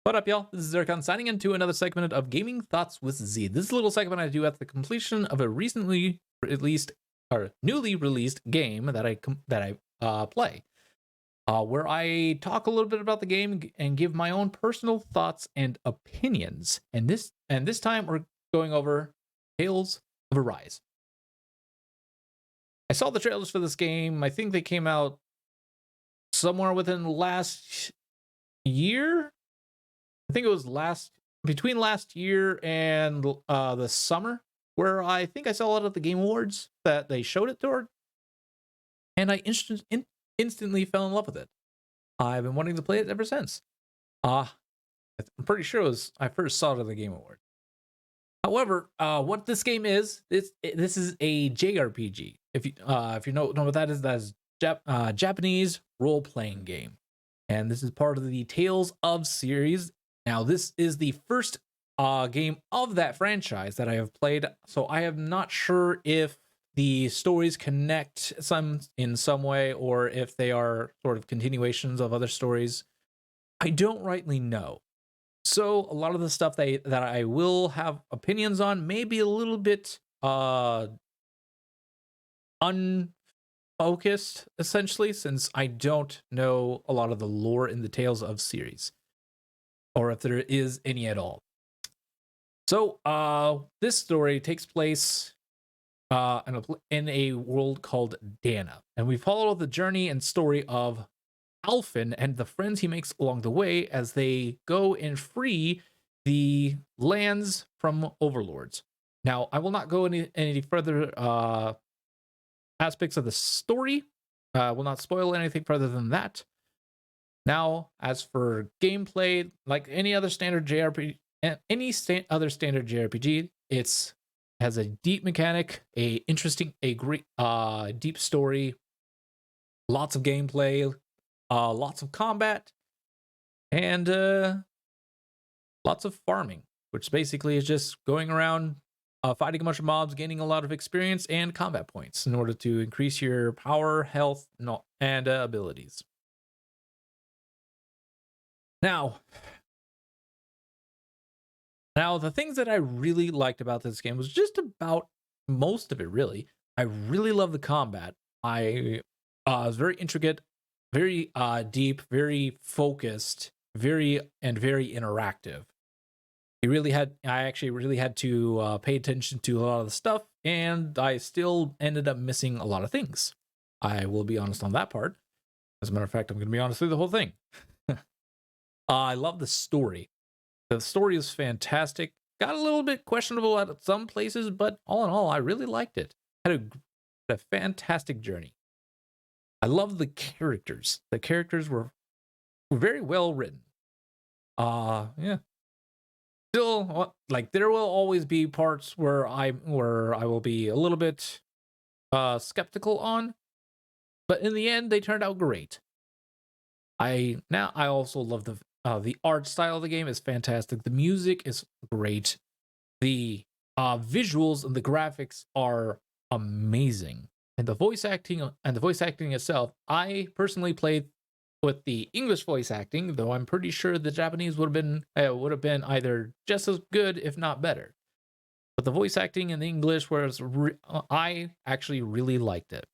What up, y'all? This is Zircon signing into another segment of Gaming Thoughts with Z. This is a little segment I do at the completion of a recently released or newly released game that I play, where I talk a little bit about the game and give my own personal thoughts and opinions. And this time we're going over Tales of Arise. I saw the trailers for this game. I think they came out somewhere within last year. I think it was between last year and the summer, where I think I saw it at the Game Awards that they showed it toward, and I instantly fell in love with it. I've been wanting to play it ever since. Uh, I'm pretty sure I first saw it at the Game Awards. However, what this game is, this is a JRPG. If you know what that is, Japanese role playing game, and this is part of the Tales of series. Now, this is the first game of that franchise that I have played, so I am not sure if the stories connect in some way, or if they are sort of continuations of other stories. I don't rightly know. So a lot of the stuff that I will have opinions on may be a little bit unfocused, essentially, since I don't know a lot of the lore in the Tales of series, or if there is any at all. So, this story takes place in a world called Dana, and we follow the journey and story of Alphen and the friends he makes along the way as they go and free the lands from overlords. Now, I will not go any further aspects of the story. I will not spoil anything further than that. Now, as for gameplay, like any other standard JRPG, other standard JRPG, it has a deep mechanic, a great, deep story, lots of gameplay, lots of combat, and lots of farming, which basically is just going around fighting a bunch of mobs, gaining a lot of experience and combat points in order to increase your power, health, and abilities. Now, the things that I really liked about this game was just about most of it, really. I really love the combat. I was very intricate, very deep, very focused, very interactive. I actually really had to pay attention to a lot of the stuff, and I still ended up missing a lot of things. I will be honest on that part. As a matter of fact, I'm going to be honest through the whole thing. I love the story. The story is fantastic. Got a little bit questionable at some places, but all in all, I really liked it. Had a fantastic journey. I love the characters. The characters were very well written. Yeah. Still, like, there will always be parts where I will be a little bit skeptical on, but in the end, they turned out great. I also love the art style of the game is fantastic. The music is great. The visuals and the graphics are amazing, and the voice acting itself. I personally played with the English voice acting, though I'm pretty sure the Japanese would have been either just as good, if not better. But the voice acting in the English I actually really liked it.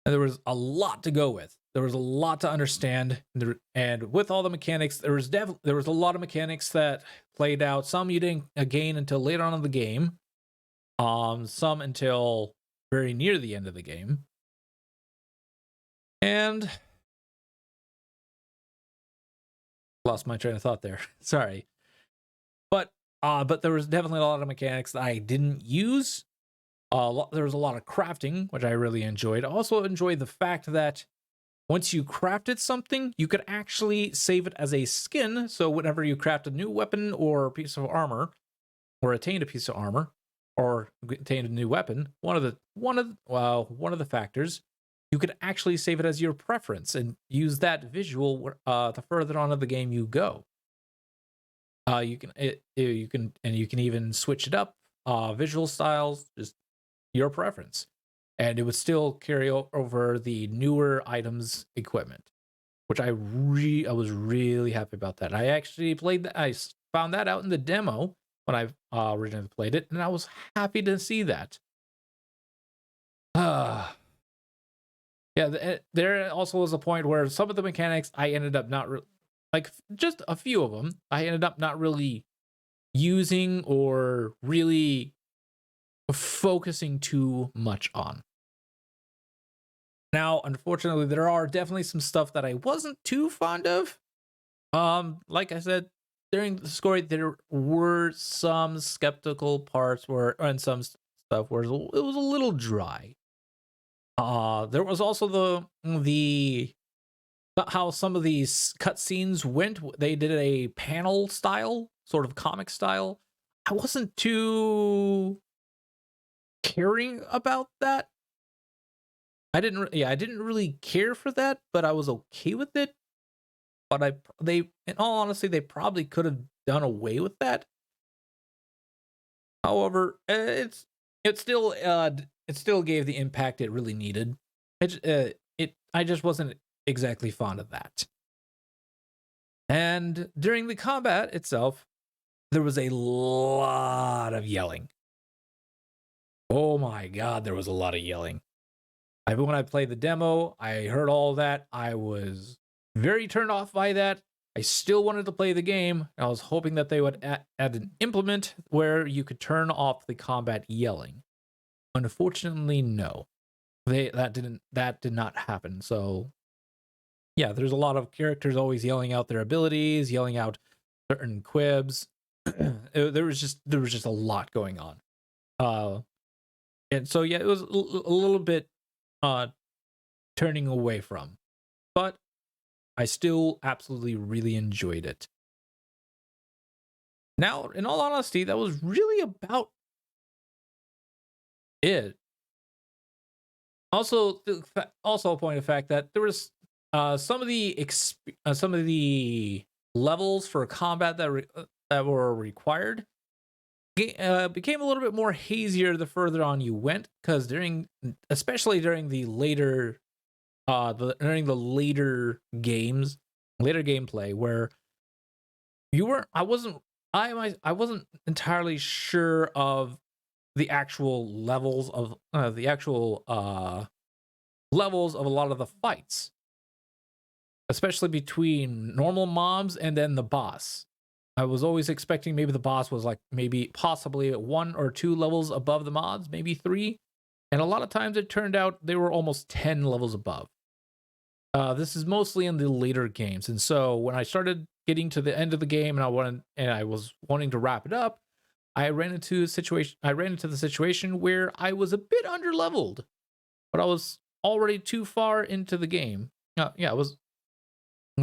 And there was a lot to go with. There was a lot to understand, and with all the mechanics, there was a lot of mechanics that played out. Some you didn't gain until later on in the game. Some until very near the end of the game. And lost my train of thought there. Sorry. But there was definitely a lot of mechanics that I didn't use. There was a lot of crafting, which I really enjoyed. I also enjoyed the fact that once you crafted something, you could actually save it as a skin. So whenever you craft a new weapon or piece of armor, or attained a piece of armor, or attained a new weapon, one of the factors, you could actually save it as your preference and use that visual the further on in the game you go. You can even switch it up, visual styles, just your preference, and it would still carry over the newer items equipment, which I was really happy about that. I actually played that. Found that out in the demo when I originally played it, and I was happy to see that. Yeah, there also was a point where some of the mechanics I ended up not like just a few of them. I ended up not really using or really focusing too much on. Now, unfortunately, there are definitely some stuff that I wasn't too fond of. Like I said, during the story, there were some skeptical parts and some stuff where it was a little dry. There was also the how some of these cutscenes went. They did a panel style, sort of comic style. I wasn't too caring about that. I didn't really care for that, but I was okay with it. But in all honesty, they probably could have done away with that. However, it still gave the impact it really needed. I just wasn't exactly fond of that. And during the combat itself, there was a lot of yelling. Oh my god, there was a lot of yelling. When I played the demo, I heard all that. I was very turned off by that. I still wanted to play the game. I was hoping that they would add an implement where you could turn off the combat yelling. Unfortunately, no. That did not happen. So yeah, there's a lot of characters always yelling out their abilities, yelling out certain quibs. there was just a lot going on. And so yeah, it was a little bit turning away from. But I still absolutely really enjoyed it. Now, in all honesty, that was really about it. Also, a point of fact that there was some of the levels for combat that were required became a little bit more hazier the further on you went, because especially during the later gameplay, where I wasn't entirely sure of the actual levels of a lot of the fights, especially between normal mobs and then the boss. I was always expecting maybe the boss was like possibly 1 or 2 levels above the mods, maybe 3. And a lot of times it turned out they were almost 10 levels above. This is mostly in the later games. And so when I started getting to the end of the game and I was wanting to wrap it up, I ran into the situation where I was a bit underleveled, but I was already too far into the game.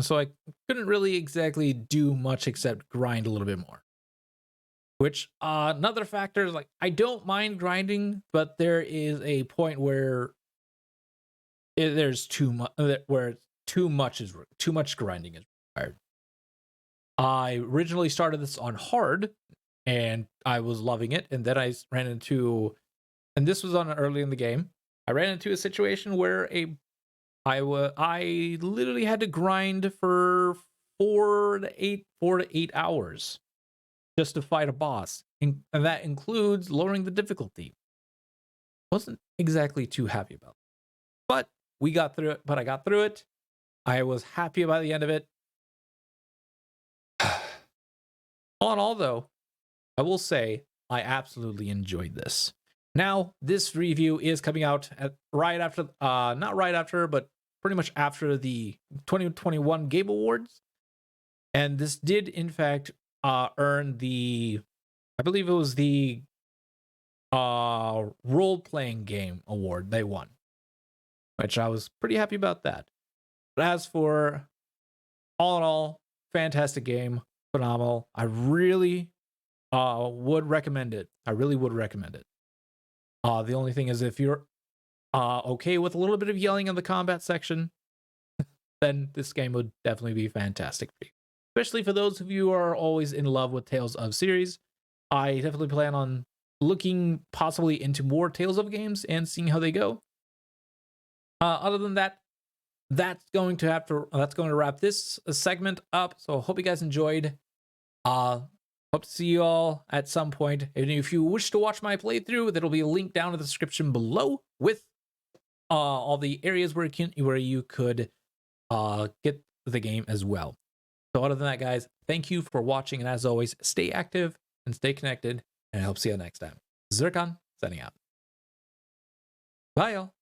So I couldn't really exactly do much except grind a little bit more. Which another factor is, like, I don't mind grinding, but there is a point where there's too much, where too much grinding is required. I originally started this on hard, and I was loving it, and then I ran into, and this was on early in the game, I ran into a situation where I literally had to grind for 4 to 8 hours just to fight a boss, and that includes lowering the difficulty. Wasn't exactly too happy about it. But we got through it. But I got through it. I was happy by the end of it. All in all, though, I will say I absolutely enjoyed this. Now, this review is coming out right after, not right after, but pretty much after the 2021 Game Awards. And this did, in fact, earn I believe it was the role-playing game award they won, which I was pretty happy about that. But as for all in all, fantastic game, phenomenal. I really would recommend it. I really would recommend it. The only thing is, if you're okay with a little bit of yelling in the combat section, then this game would definitely be fantastic for you. Especially for those of you who are always in love with Tales of series. I definitely plan on looking possibly into more Tales of games and seeing how they go. Other than that, that's going to wrap this segment up. So hope you guys enjoyed. Hope to see you all at some point. And if you wish to watch my playthrough, there'll be a link down in the description below with all the areas where you could get the game as well. So other than that, guys, thank you for watching, and as always, stay active and stay connected, and I hope to see you next time. Zircon signing out. Bye, y'all.